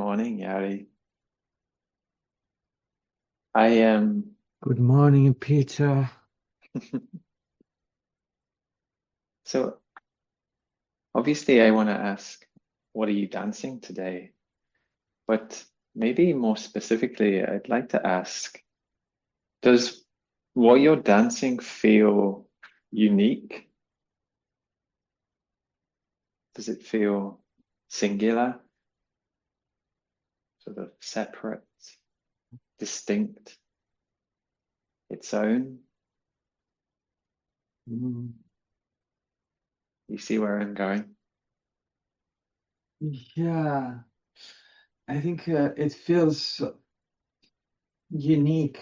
morning, Yari. I am. Good morning, Peter. So obviously, I want to ask, what are you dancing today? But maybe more specifically, I'd like to ask, does what you're dancing feel unique? Does it feel singular, sort of separate, distinct, its own? Mm, You see where I'm going? Yeah, I think it feels unique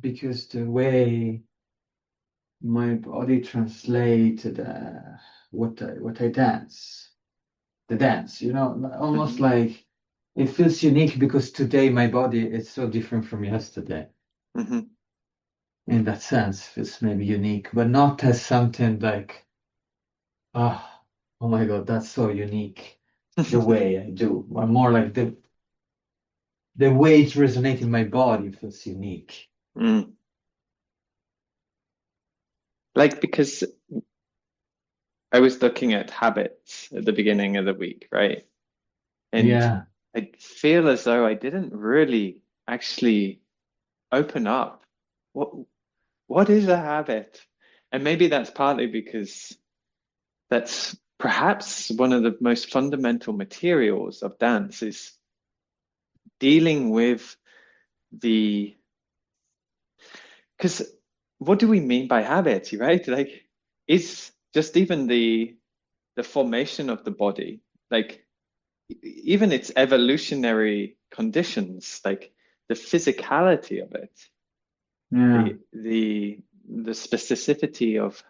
because the way my body translated what I dance, the dance, almost Hmm. like it feels unique because today my body is so different from yesterday. Hmm. In that sense, feels maybe unique, but not as something like, ah, oh my God, that's so unique the way I do. But more like the way it resonates in my body feels unique. Mm. Like, because I was looking at habits at the beginning of the week, right? And Yeah. I feel as though I didn't really actually open up. What what is a habit? And maybe that's partly because that's perhaps one of the most fundamental materials of dance is dealing with the because what do we mean by habit, right? Like is just even the formation of the body, like even its evolutionary conditions, like the physicality of it, Yeah. the specificity of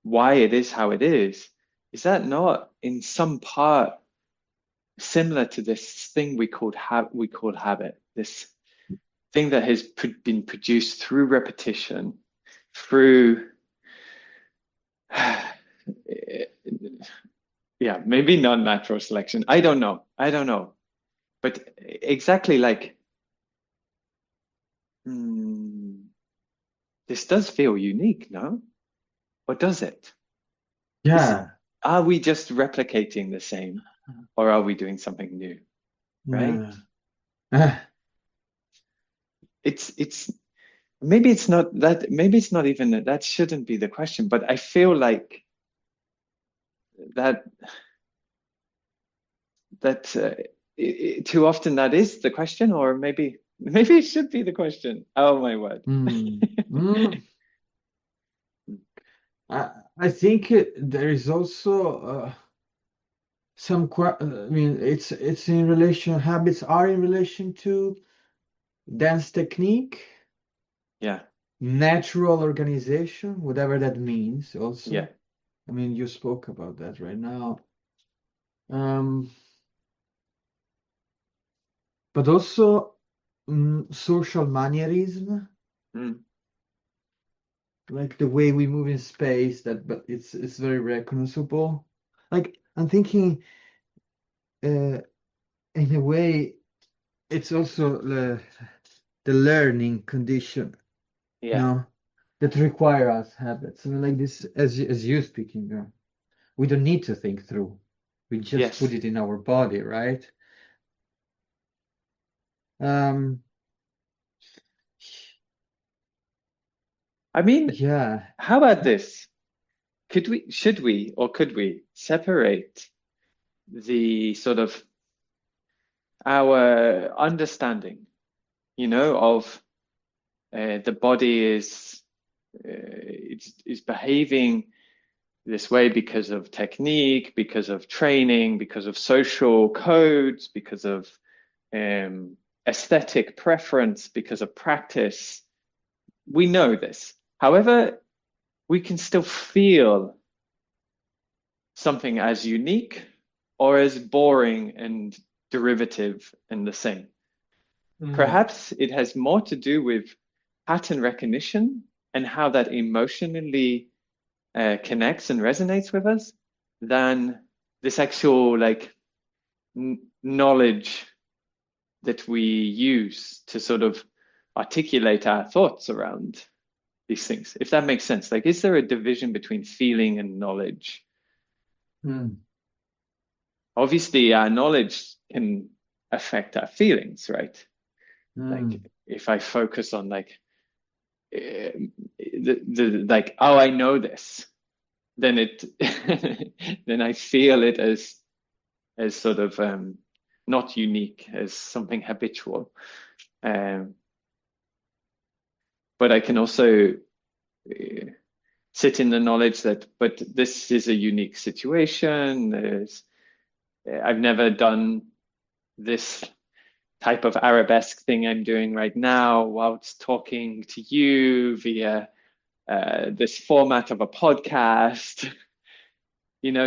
why it is how it is that not in some part similar to this thing we call habit, this thing that has been produced through repetition, through yeah, maybe non-natural selection. I don't know. But exactly like, hmm, this does feel unique, no? Or does it? Is Yeah. Are we just replicating the same, or are we doing something new? Right? Yeah. Ah, It's maybe it's not that. Maybe it's not even that. That shouldn't be the question. But I feel like that that too often that is the question, or maybe it should be the question. Oh my word. mm, mm. I think there is also I mean, it's in relation, habits are in relation to dance technique, Yeah, natural organization, whatever that means yeah. also. I mean, you spoke about that right now. Um, but also social mannerism, Mm, like the way we move in space, that but it's very recognizable. Like I'm thinking uh, in a way it's also the learning condition, yeah. that require us habits. I mean, like this, as you speaking, we don't need to think through. We just put Yes. it in our body, right? Um, I mean, yeah, how about this? Should we, or could we separate the sort of our understanding, of the body is behaving this way because of technique, because of training, because of social codes, because of um, aesthetic preference, because of practice. We know this. However, we can still feel something as unique or as boring and derivative and the same. mm, Perhaps it has more to do with pattern recognition and how that emotionally connects and resonates with us than this actual like knowledge that we use to sort of articulate our thoughts around these things, if that makes sense. Like, is there a division between feeling and knowledge? Mm, Obviously, our knowledge can affect our feelings, right? Like, mm, if I focus on like the like, oh, I know this, then it then I feel it as sort of not unique, as something habitual. Um, but I can also uh, sit in the knowledge that, but this is a unique situation. I've never done this type of arabesque thing I'm doing right now whilst talking to you via this format of a podcast,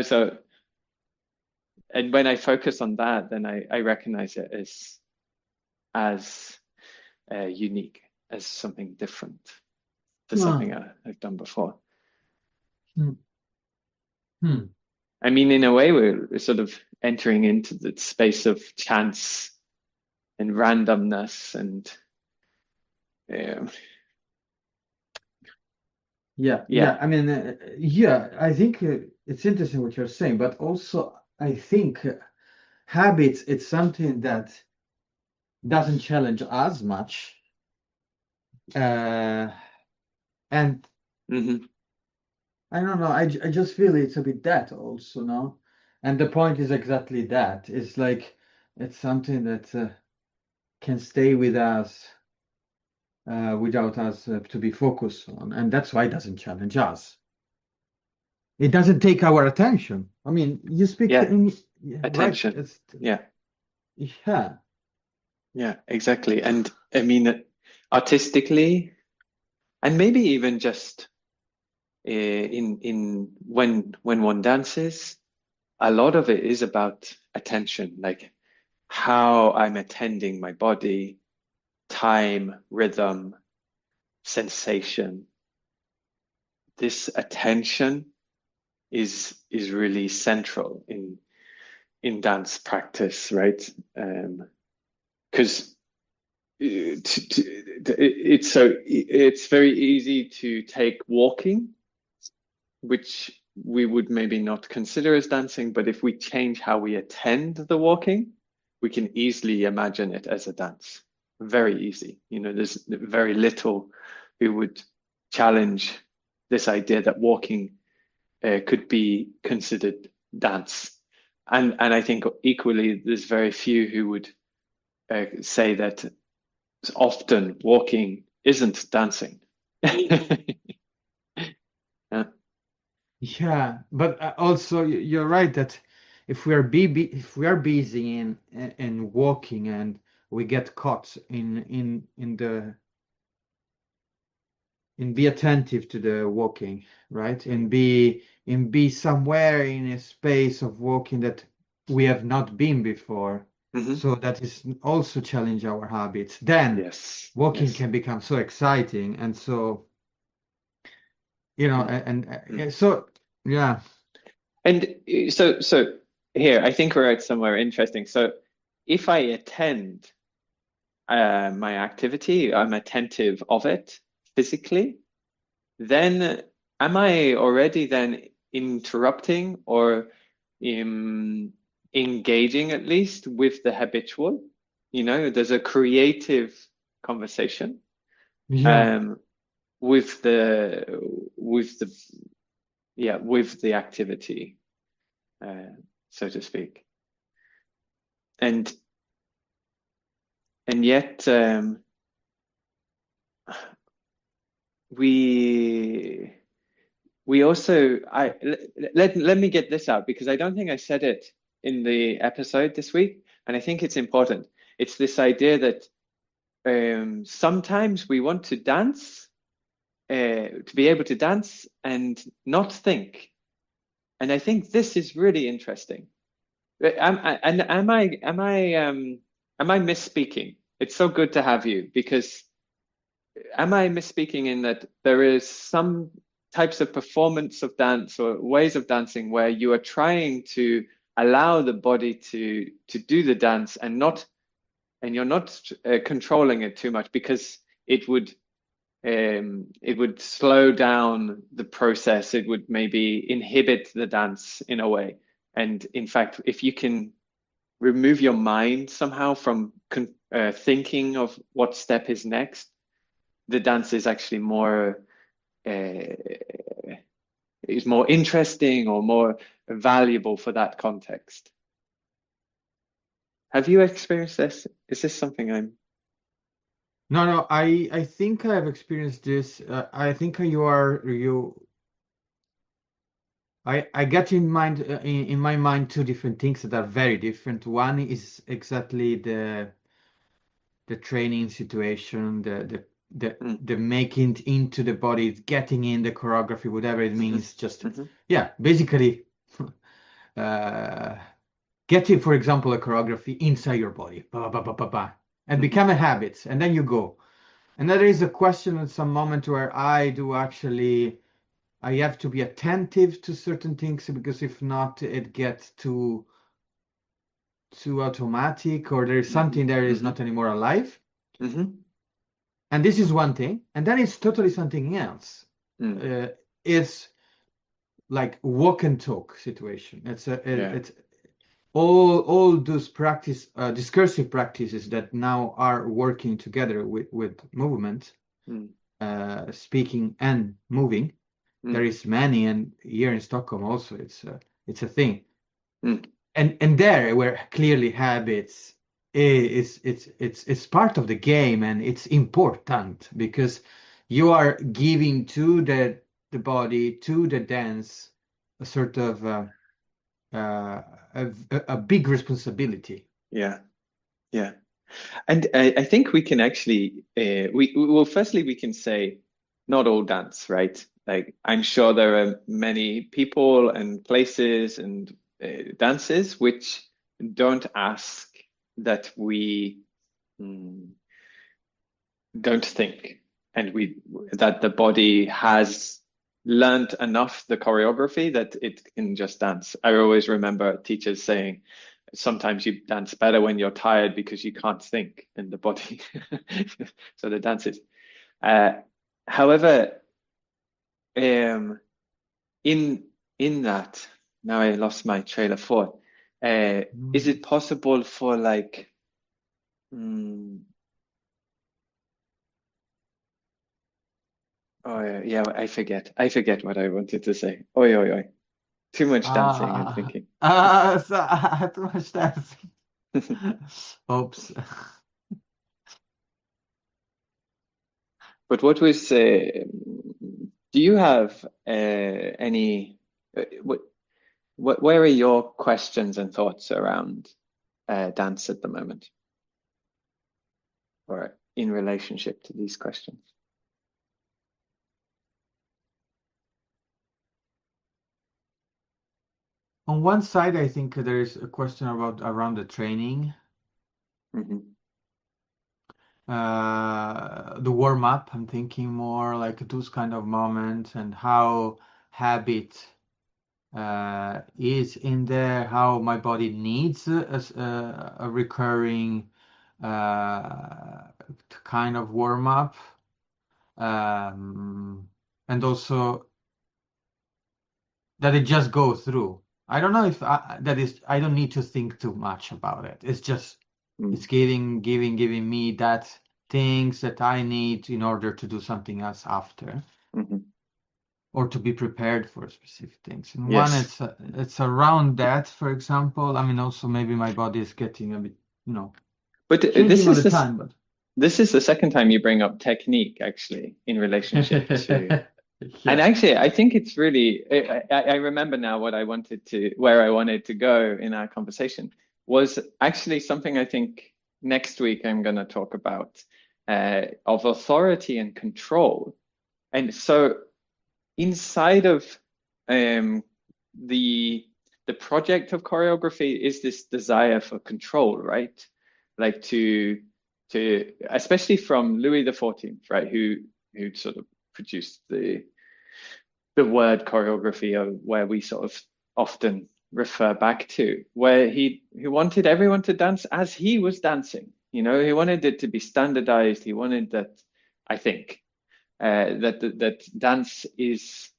so, and when I focus on that, then I recognize it as unique, as something different to ah, something I've done before. mm, mm. I mean, in a way, we're sort of entering into the space of chance and randomness and uh, Yeah, yeah. yeah. I mean, yeah. I think it's interesting what you're saying, but also I think habits. It's something that doesn't challenge as much, uh, and Hmm. I don't know. I just feel it's a bit that also, no? And the point is exactly that. It's like it's something that can stay with us without us to be focused on, and that's why it doesn't challenge us. It doesn't take our attention. I mean, you speak Yeah, in, yeah, right? attention. It's Yeah, yeah. yeah, exactly. And I mean, artistically, and maybe even just in when one dances, a lot of it is about attention, like how I'm attending my body, time, rhythm, sensation. This attention is really central in dance practice, right? Because it's very easy to take walking, which we would maybe not consider as dancing, but if we change how we attend the walking, we can easily imagine it as a dance. Very easy. There's very little who would challenge this idea that walking could be considered dance. And I think equally, there's very few who would say that often walking isn't dancing. Yeah. Yeah, but also you're right that if we are busy in walking and we get caught in the in be attentive to the walking, right? And be somewhere in a space of walking that we have not been before. Hmm. So that is also challenge our habits. Then Yes, walking yes. can become so exciting and so Mm, mm. so yeah. And so here, I think we're at somewhere interesting. So if I attend my activity, I'm attentive of it physically, then am I already then interrupting or um, engaging at least with the habitual? There's a creative conversation Yeah. um, with the with the activity, uh, so to speak, and yet we we also let me get this out because I don't think I said it in the episode this week, and I think it's important. It's this idea that sometimes we want to dance, to be able to dance and not think, and I think this is really interesting. Am I misspeaking? It's so good to have you because am I misspeaking in that there is some? types of performance of dance or ways of dancing where you are trying to allow the body to do the dance and you're not controlling it too much because it would slow down the process. It would maybe inhibit the dance in a way. And in fact, if you can remove your mind somehow from thinking of what step is next, the dance is actually uh, more interesting or more valuable for that context. Have you experienced this? Is this something I'm? No, no, I think I have experienced this. I think you are you. I get in mind in my mind two different things that are very different. One is exactly the training situation, Mm, the making it into the body, getting in the choreography, whatever it mhm, means. Just mhm, yeah, basically uh, getting, for example, a choreography inside your body, ba, ba, ba, ba, ba, and mhm, become a habit, and then you go. And there is a question at some moment where I do actually, I have to be attentive to certain things because if not, it gets too automatic or there is mhm, something there is mhm, not anymore alive. mhm, And this is one thing. And then it's totally something else. mm, Uh, it's like walk and talk situation. yeah. It's all those practice discursive practices that now are working together with movement, Mm, speaking and moving. There mm, is many, and here in Stockholm also it's a thing. mm, And there where clearly habits is it's part of the game and it's important because you are giving to the body to the dance a sort of uh, a big responsibility. yeah. Yeah. And I think we can actually, well, firstly, we can say not all dance, right? Like, I'm sure there are many people and places and dances which don't ask that we mm, don't think and that the body has learned enough the choreography that it can just dance. I always remember teachers saying, sometimes you dance better when you're tired because you can't think in the body. So the dances. Uh, however, um, in that, now I lost my trail of thought. Is Mm. it possible for like, mm, oh yeah, I forget what I wanted to say. Oi, oi, oi. Too much dancing and Ah, thinking. too much dancing. Oops. But what was, do you have any, where are your questions and thoughts around dance at the moment or in relationship to these questions? On one side, I think there is a question about around the training, Hmm. the warm up. I'm thinking more like those kind of moments and how habit is in there, how my body needs a recurring uh, kind of warm up, um, and also that it just go through. I don't know if that is. I don't need to think too much about it. It's just it's giving me that things that I need in order to do something else after, Hmm. or to be prepared for specific things. And one, Yes. it's around that. For example, I mean, also maybe my body is getting a bit, But changing all the time, but this is the second time you bring up technique actually in relationship to. And yeah. actually, I think it's really, I remember now where I wanted to go in our conversation was actually something I think next week I'm going to talk about of authority and control. And so inside of um, the the project of choreography is this desire for control, right? Like especially from Louis the XIV, right? Who sort of produced the word choreography, or where we sort of often refer back to, where he wanted everyone to dance as he was dancing. He wanted it to be standardized. He wanted that, I think, that dance is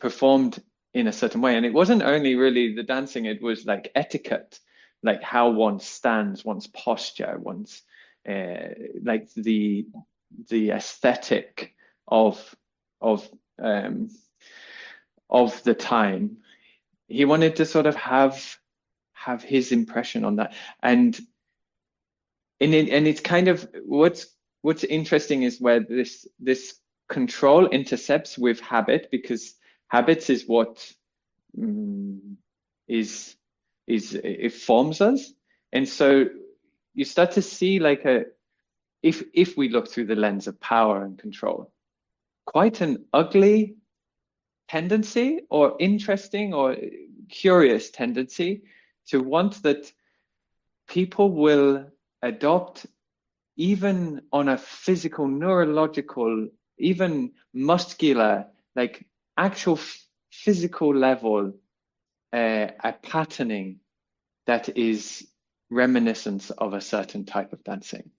performed in a certain way. And it wasn't only really the dancing, it was like etiquette, like how one stands, one's posture, one's like the aesthetic of of um of the time. He wanted to sort of have his impression on that. And it's kind of what's interesting is where this control intercepts with habit, because habits is what mm, is it forms us. And so you start to see like a if we look through the lens of power and control, quite an ugly tendency, or interesting or curious tendency, to want that people will adopt, even on a physical, neurological, even muscular, like actual physical level, a patterning that is reminiscent of a certain type of dancing.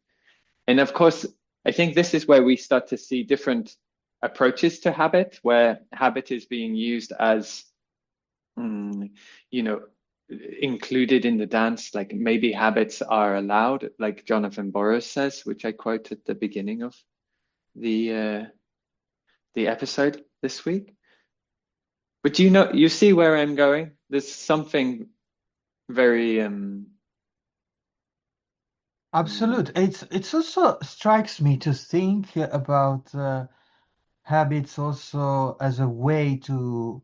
And of course, I think this is where we start to see different approaches to habit, where habit is being used as, mm, you know, included in the dance. Like maybe habits are allowed, like Jonathan Burrows says, which I quote at the beginning of the uh, the episode this week. But you see where I'm going. There's something very mm, Absolute. It's also strikes me to think about habits also as a way to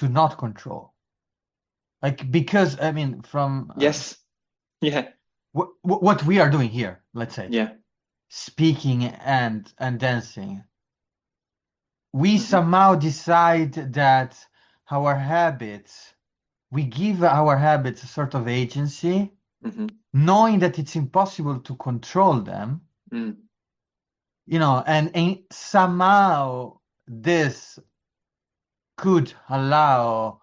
not control. Like because I mean, from yes, yeah, what we are doing here, let's say, yeah, speaking and dancing, we hmm somehow decide that our habits, we give our habits a sort of agency, hmm knowing that it's impossible to control them, mm. and somehow this could allow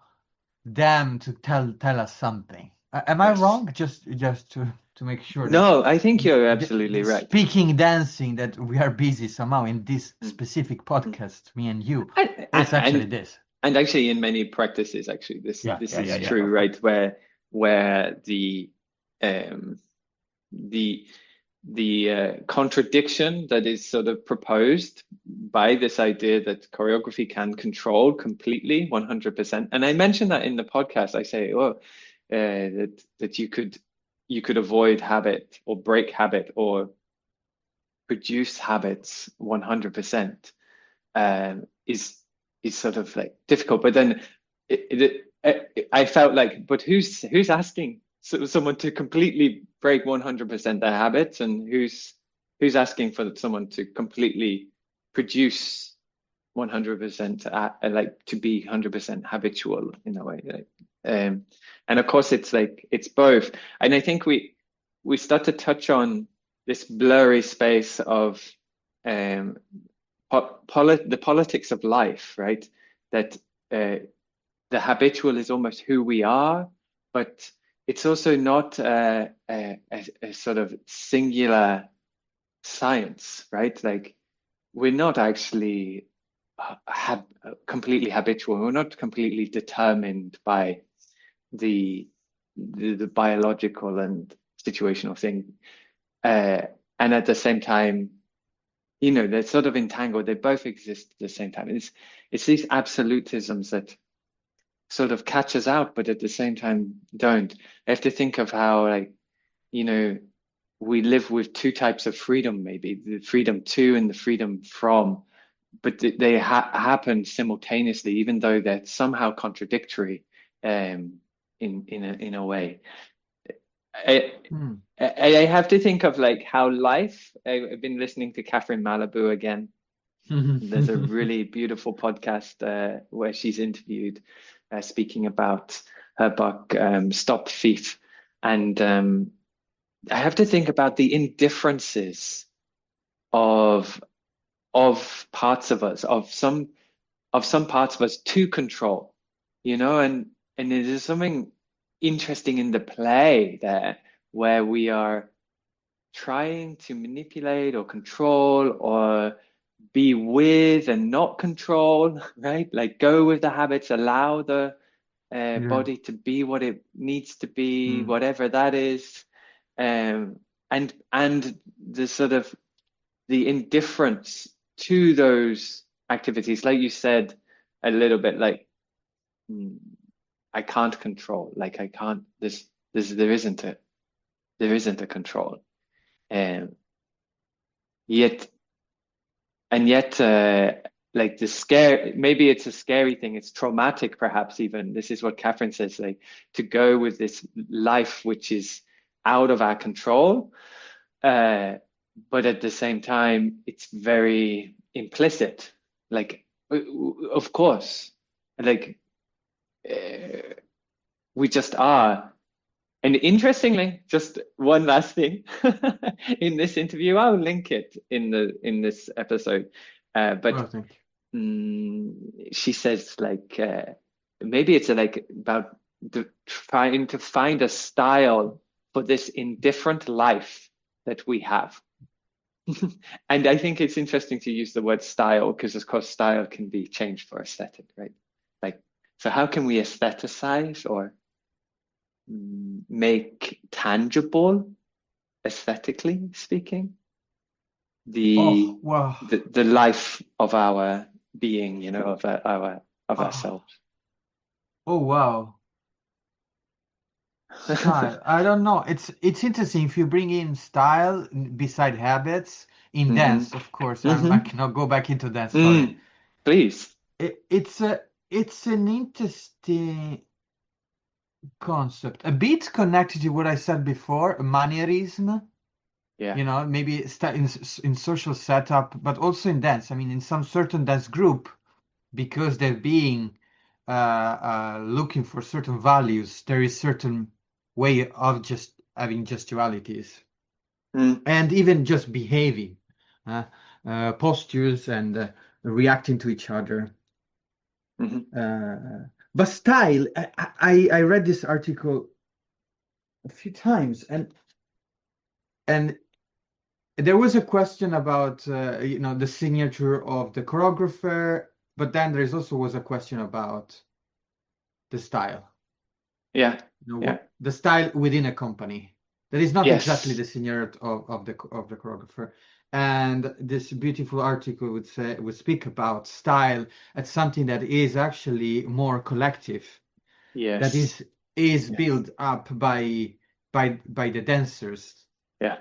them to tell us something. Am I Yes. wrong? Just to make sure that No, I think you're absolutely the right. speaking dancing that we are busy somehow in this Mm, specific mm. podcast, me and you, And, it's actually and this. and actually, in many practices, actually, this Yeah, this yeah, yeah, is yeah. true, Of course. right? Where um the contradiction that is sort of proposed by this idea that choreography can control completely 100%. And I mentioned that in the podcast. I say, that you could avoid habit, or break habit, or produce habits 100%, is sort of like difficult. But then I felt like, but who's asking someone to completely break 100% their habits, and who's asking for someone to completely produce 100%, like to be 100% habitual in a way, like, um, and of course it's like it's both. And I think we start to touch on this blurry space of um, the politics of life, right? That uh, the habitual is almost who we are, but it's also not a sort of singular science, right? Like we're not actually completely habitual. We're not completely determined by the the biological and situational thing. Uh, and at the same time, they're sort of entangled. They both exist at the same time. It's these absolutisms that sort of catch us out, but at the same time don't. I have to think of how, like, you know, we live with two types of freedom, maybe the freedom to and the freedom from, but they happen simultaneously, even though they're somehow contradictory, in a way. I, Hmm. I have to think of like how life. I've been listening to Catherine Malibu again. There's a really beautiful podcast where she's interviewed, speaking about her book, Stop Thief. And I have to think about the indifferences of parts of us, of some of some parts of us to control, and it is something interesting in the play there where we are trying to manipulate or control or be with and not control, right? Like go with the habits, allow the Yeah. body to be what it needs to be, Mm. whatever that is, um, and the sort of the indifference to those activities, like you said, a little bit like mm, I can't control, like I can't. There isn't a control, um, yet yet like the scare, maybe it's a scary thing, it's traumatic perhaps even. This is what Catherine says, like to go with this life which is out of our control, uh but at the same time it's very implicit, like of course, like uh, we just are. And interestingly, just one last thing in this interview, I'll link it in this episode. But Oh, thank you. she says like maybe it's like about trying to find a style for this indifferent life that we have. And I think it's interesting to use the word style because, of course, style can be changed for aesthetic, right? Like, so how can we aestheticize or make tangible, aesthetically speaking, Oh, the wow. the life of our being, of Oh, ourselves. oh, wow. Style. I don't know. It's interesting if you bring in style beside habits in Hmm. dance, of course. I Hmm. cannot go back into dance, sorry. Mm. Please. It's an interesting concept. A bit connected to what I said before, mannerism, Yeah. maybe in social setup, but also in dance. I mean, in some certain dance group, because they're being looking for certain values, there is certain way of just having gestualities Mm. and even just behaving, uh, postures and reacting to each other. Hmm. Uh, but style, I read this article a few times, and there was a question about the signature of the choreographer, but then there is also was a question about the style. Yeah. Yeah. What the style within a company that is not exactly Yes. the senior of the choreographer. And this beautiful article would speak about style as something that is actually more collective, that Yes. is Yes. built up by the dancers Yeah.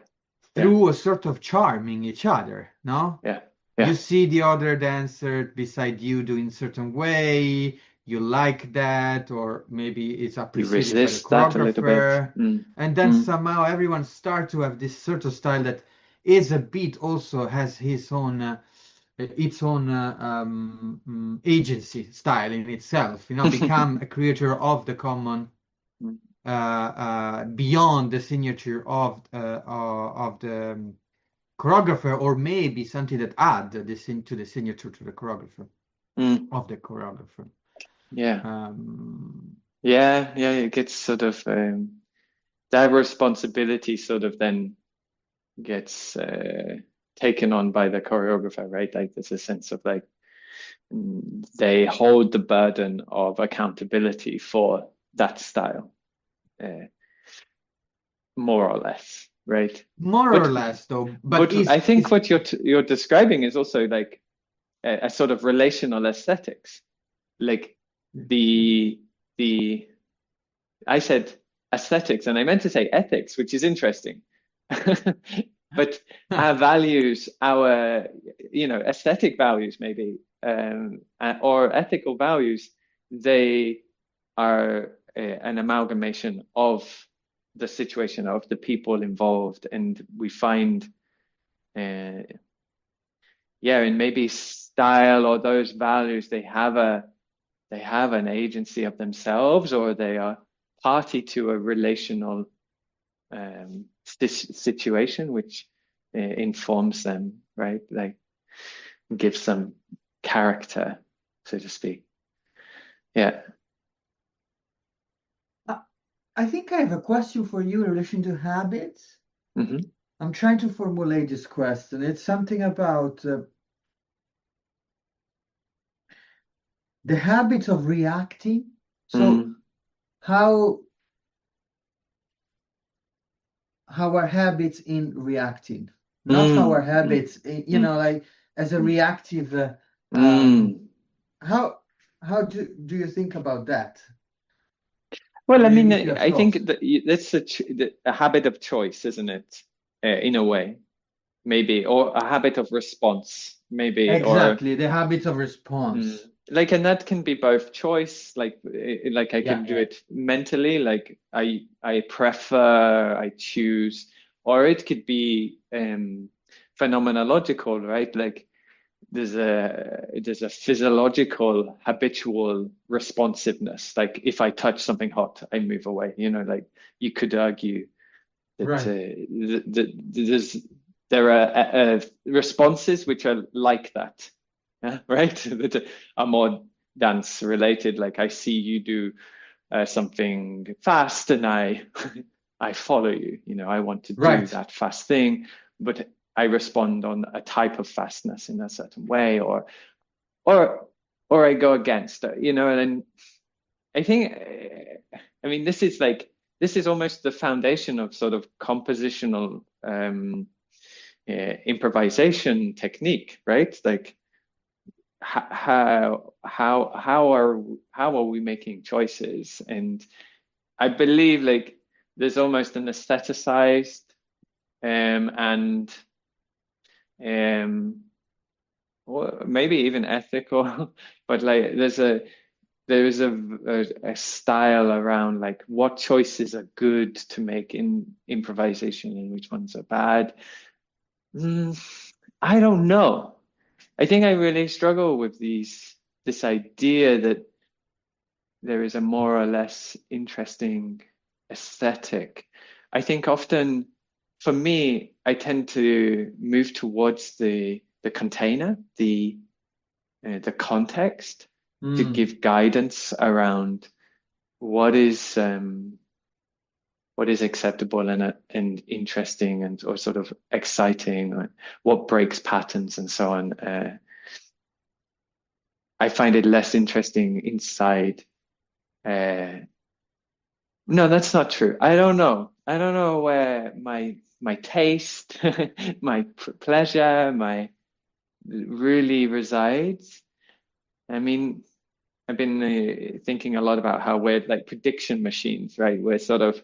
Yeah. through a sort of charming each other, no? Yeah. You Yeah. see the other dancer beside you doing certain way, you like that, or maybe it's You appreciated by the resist that a little bit. choreographer, and then Mm. somehow everyone start to have this sort of style that is a bit also has his own its own agency style in itself, become a creator of the common Mm. beyond the signature of the choreographer, or maybe something that add to the signature to the choreographer Mm. of the choreographer. Yeah. Um, Yeah. Yeah. It gets sort of that responsibility sort of then gets taken on by the choreographer, right? Like there's a sense of like they hold the burden of accountability for that style, uh, more or less, right? More or But less, though, but but I think is what you're describing is also like a sort of relational aesthetics, like the the I said aesthetics and I meant to say ethics, which is interesting. But our values, our aesthetic values, maybe, or ethical values, they are an amalgamation of the situation of the people involved, and we find, uh, yeah, and maybe style or those values, they have an agency of themselves, or they are party to a relational situation which informs them, right? Like gives them character. so to speak. Yeah. I I think I have a question for you in relation to habits. Hmm. I'm trying to formulate this question. It's something about the habits of reacting. So Mm. how how our habits in reacting, not how our Mm. Mm. habits, Mm. like as a Mm. reactive. Um, Mm. how do you think about that? Well, I mean, If you have I think thoughts. that that's a habit of choice, isn't it? In a way, maybe, or a habit of response, maybe, or Exactly, the habits of mm, response. like, and that can be both choice, like I Yeah, can do yeah. it mentally, like I prefer, I choose, or it could be phenomenological, right? Like there's a physiological habitual responsiveness. Like if I touch something hot, I move away. Like you could argue that Right. there's there are responses which are like that, right? That are more dance related. Like I see you do something fast, and I I follow you. I want to do Right. that fast thing, but I respond on a type of fastness in a certain way, or or I go against it. And then I think, I mean, this is almost the foundation of sort of compositional improvisation technique, right? Like how are we making choices? And I believe like there's almost an aestheticized and um, or maybe even ethical, but like there is a style around like what choices are good to make in improvisation and which ones are bad. Mm, I don't know. I think I really struggle with this idea that there is a more or less interesting aesthetic. I think often for me, I tend to move towards the container, the context to Mm. give guidance around what is acceptable and interesting and or sort of exciting, or what breaks patterns and so on. I find it less interesting inside. Uh, no, that's not true. I don't know. I don't know where my taste, my pleasure, my really resides. I mean, I've been thinking a lot about how we're like prediction machines, right? We're sort of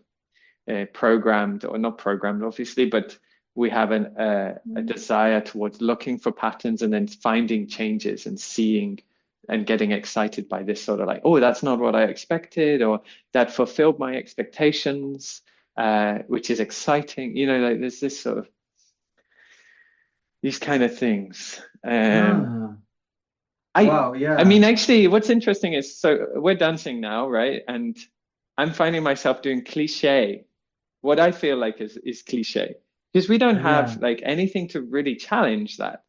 programmed or not programmed, obviously, but we have a desire towards looking for patterns and then finding changes and seeing and getting excited by this sort of like, oh, that's not what I expected, or that fulfilled my expectations, which is exciting. Like there's this sort of these kind of things. Ah, I wow, I mean, yeah. actually, what's interesting is so we're dancing now, right? And I'm finding myself doing cliche. What I feel like is cliche because we don't have Yeah. like anything to really challenge that.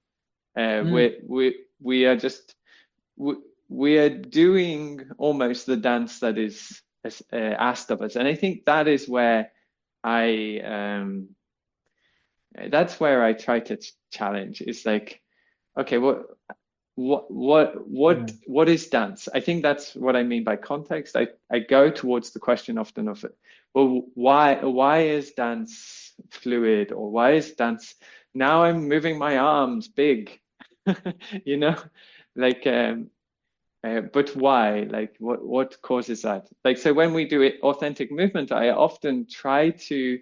Mm. We are just we, we are doing almost the dance that is asked of us, and I think that is where I that's where I try to challenge. It's like, okay, Yeah. what is dance? I think that's what I mean by context. I go towards the question often of, well, why is dance fluid, or why is dance now I'm moving my arms big, you know, like but why? Like what causes that? Like so when we do it authentic movement, I often try to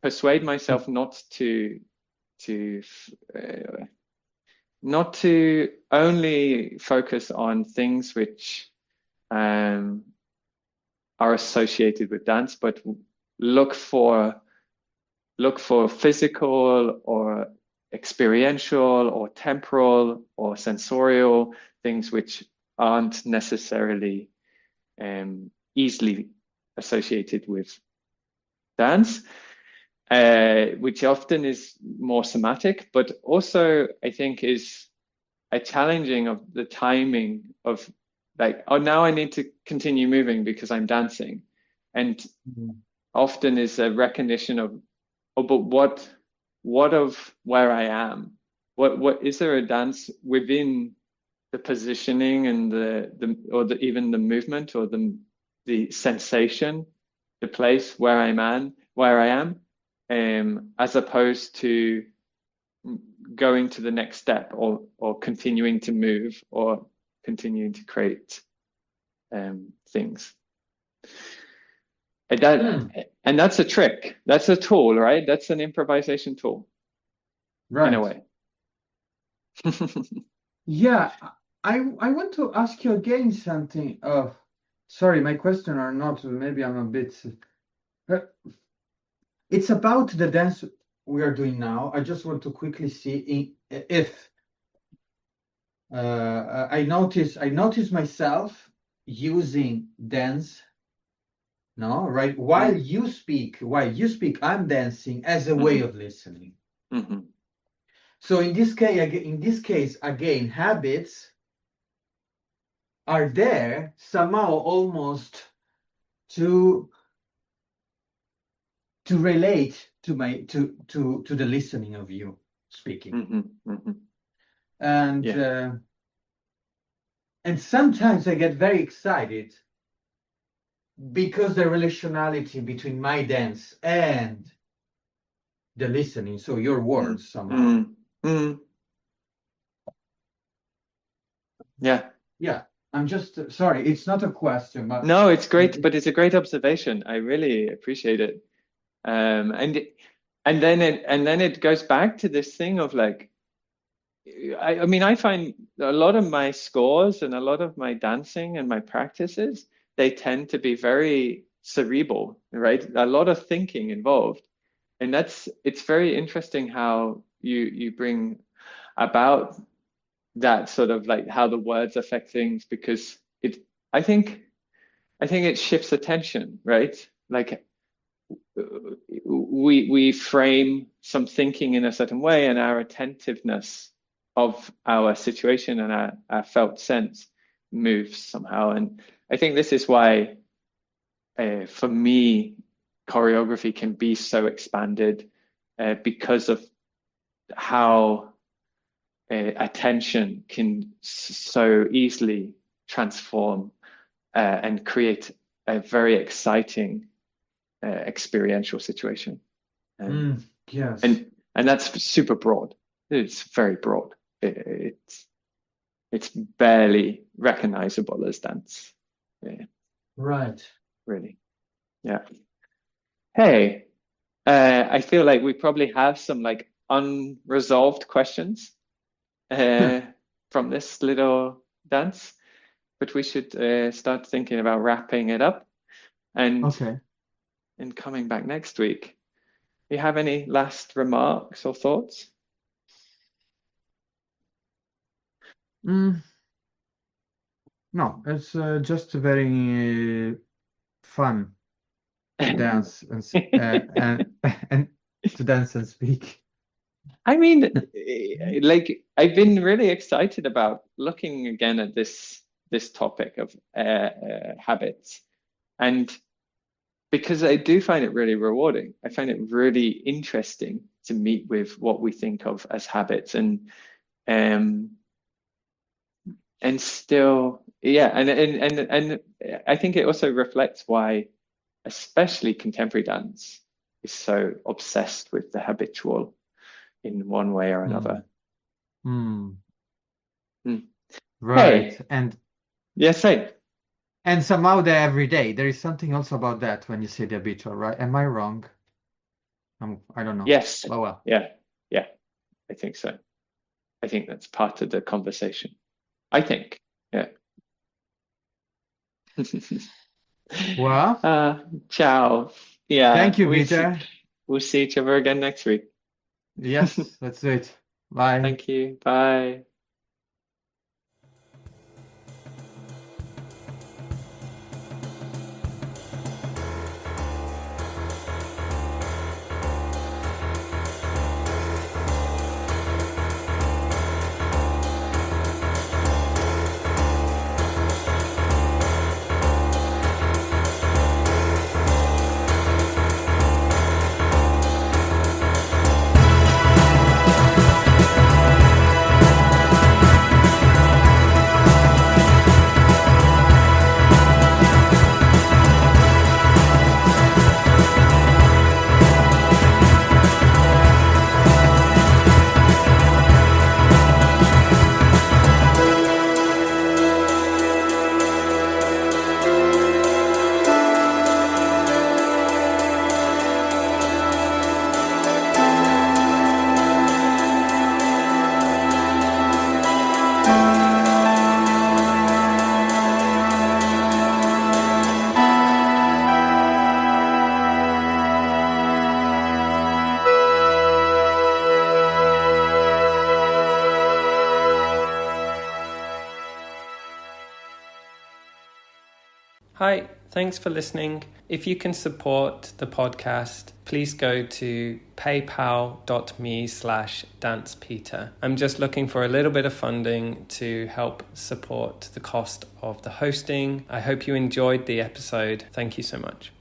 persuade myself to uh, not to only focus on things which um, are associated with dance, but look for look for physical or experiential or temporal or sensorial things which aren't necessarily easily associated with dance, which often is more somatic, but also I think is a challenging of the timing of like, oh, now I need to continue moving because I'm dancing. And Mm. often is a recognition of, oh, but what of where I am? What is there a dance within the positioning and even the movement or the sensation, the place where where I am, as opposed to going to the next step or continuing to move or continuing to create things. Mm. And that's a trick. That's a tool, right? That's an improvisation tool in a Right. way. Yeah, I want to ask you again something. Oh, sorry, my question or not, maybe I'm a bit. uh, It's about the dance we are doing now. I just want to quickly see if I notice myself using dance, no, right? Mm, While you speak, I'm dancing as a way mhm, of listening. mhm, So in this case, again, habits are there somehow almost to relate to the listening of you speaking, mhm, mhm. and Yeah. uh, and sometimes I get very excited because the relationality between my dance and the listening, so your Mm, words somehow. mm, mm. Yeah. Yeah, I'm just sorry. It's not a question, but No, it's great, it, but it's a great observation. I really appreciate it. And then it goes back to this thing of like, I mean, I find a lot of my scores and a lot of my dancing and my practices, they tend to be very cerebral, right? A lot of thinking involved. And it's very interesting how you bring about that sort of like how the words affect things because I think I think it shifts attention, right? Like we frame some thinking in a certain way, and our attentiveness of our situation and our felt sense moves somehow. And I think this is why, for me, choreography can be so expanded because of how attention can so easily transform and create a very exciting experiential situation. Um, yes, and that's super broad. It's very broad. It's barely recognizable as dance. Yeah, right. really. Yeah. Hey, I feel like we probably have some like unresolved questions uh, from this little dance, but we should start thinking about wrapping it up and Okay. coming back next week. Do you have any last remarks or thoughts? Mm, no, it's just very fun to dance and and to dance and speak. I mean, like I've been really excited about looking again at this topic of habits, and because I do find it really rewarding. I find it really interesting to meet with what we think of as habits, um and still, yeah, and I think it also reflects why, especially contemporary dance, is so obsessed with the habitual in one way or Mm, another. mm, Hmm. right. Hey, And yes, hey. somehow the everyday. There is something also about that when you say the habitual, right? Am I wrong? I don't know. Yes. But well. Yeah. Yeah. I think so. I think that's part of the conversation. I think. Yeah. Well, uh, Ciao. thank Yeah. you, Peter. We'll see each other again next week. Yes, let's do it. Bye. Thank you. Bye. Hi, thanks for listening. If you can support the podcast, please go to paypal.me/dancepeter. I'm just looking for a little bit of funding to help support the cost of the hosting. I hope you enjoyed the episode. Thank you so much.